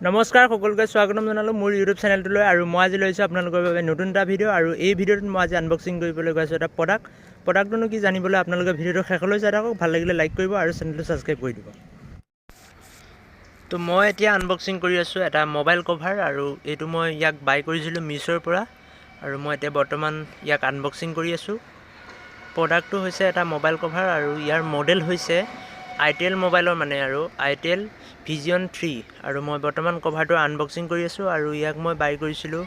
নমস্কাৰ সকলোকে স্বাগতম জনালোঁ মোৰ ইউটিউব চেনেলটোলৈ আৰু মই আজি লৈছোঁ আপোনালোকৰ বাবে নতুন এটা ভিডিঅ' আৰু এই ভিডিঅ'টোত মই আজি আনবক্সিং কৰিবলৈ গৈছোঁ এটা প্ৰডাক্টটোনো কি জানিবলৈ আপোনালোকে ভিডিঅ'টো শেষলৈ চাই থাকক। ভাল লাগিলে লাইক কৰিব আৰু চেনেলটো ছাবস্ক্ৰাইব কৰি দিব। তো মই এতিয়া আনবক্সিং কৰি আছোঁ এটা মোবাইল কভাৰ আৰু এইটো মই ইয়াক বাই কৰিছিলোঁ মিছ'ৰ পৰা আৰু মই এতিয়া বৰ্তমান ইয়াক আনবক্সিং কৰি আছোঁ। প্ৰডাক্টটো হৈছে এটা মোবাইল কভাৰ আৰু ইয়াৰ মডেল হৈছে আইটেল মোবাইলৰ আৰু আইটেল ভিজন 3 আৰু মই বৰ্তমান কভাৰটো আনবক্সিং কৰি আছোঁ আৰু ইয়াক মই বাই কৰিছিলোঁ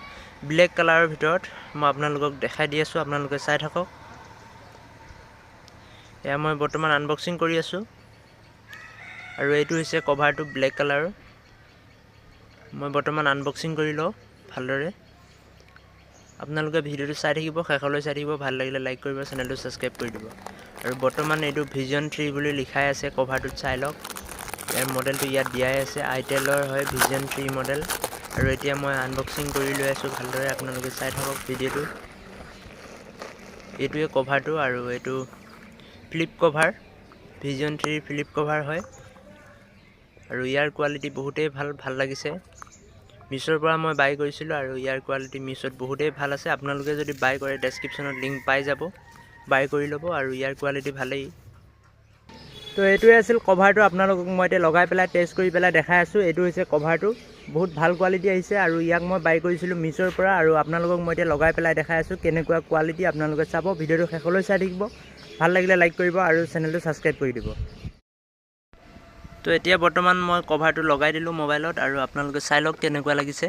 ব্লেক কালাৰৰ ভিতৰত। মই আপোনালোকক দেখাই দি আছোঁ, আপোনালোকে চাই থাকক। এয়া মই বৰ্তমান আনবক্সিং কৰি আছোঁ আৰু এইটো হৈছে কভাৰটো ব্লেক কালাৰৰ। মই বৰ্তমান আনবক্সিং কৰি লওঁ ভালদৰে। আপোনালোকে ভিডিঅ'টো চাই থাকিব, শেষলৈ চাই থাকিব। ভাল লাগিলে লাইক কৰিব, চেনেলটো ছাবস্ক্ৰাইব কৰি দিব। আৰু বৰ্তমান এইটো ভিজন 3 বুলি লিখাই আছে কভাৰটোত, চাই লওক। ইয়াৰ মডেলটো ইয়াত দিয়াই আছে, আইটেলৰ হয় ভিজন 3 মডেল। আৰু এতিয়া মই আনবক্সিং কৰি লৈ আছোঁ ভালদৰে, আপোনালোকে চাই থাকক ভিডিঅ'টো। এইটোৱে কভাৰটো আৰু এইটো flip cover, vision 3 flip cover হয় আৰু ইয়াৰ কোৱালিটি বহুতেই ভাল লাগিছে। মিছ'ৰ পৰা মই বাই কৰিছিলোঁ আৰু ইয়াৰ কোৱালিটি মিছ'ত বহুতেই ভাল আছে। আপোনালোকে যদি বাই কৰে ডেছক্ৰিপশ্যনত লিংক পাই যাব, বাই কৰি ল'ব আৰু ইয়াৰ কোৱালিটি ভালেই। তো এইটোৱে আছিল কভাৰটো। আপোনালোকক মই এতিয়া লগাই পেলাই টেষ্ট কৰি পেলাই দেখাই আছোঁ। এইটো হৈছে কভাৰটো, বহুত ভাল কোৱালিটি আহিছে আৰু ইয়াক মই বাই কৰিছিলোঁ মিছ'ৰ পৰা আৰু আপোনালোকক মই এতিয়া লগাই পেলাই দেখাই আছোঁ কেনেকুৱা কোৱালিটি। আপোনালোকে চাব, ভিডিঅ'টো শেষলৈ চাই থাকিব। ভাল লাগিলে লাইক কৰিব আৰু চেনেলটো ছাবস্ক্ৰাইব কৰি দিব। তো এতিয়া বৰ্তমান মই কভাৰটো লগাই দিলোঁ মোবাইলত আৰু আপোনালোকে চাই লওক কেনেকুৱা লাগিছে।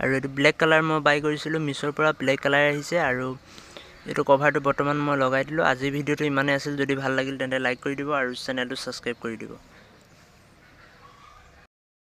আৰু এইটো ব্লেক কালাৰ মই বাই কৰিছিলোঁ মিছ'ৰ পৰা, ব্লেক কালাৰ আহিছে আৰু এইটো কভাৰটো বৰ্তমান মই লগাই দিলোঁ। আজিৰ ভিডিঅ'টো ইমানেই আছিল। যদি ভাল লাগিল তেন্তে লাইক কৰি দিব আৰু চেনেলটো ছাবস্ক্ৰাইব কৰি দিব।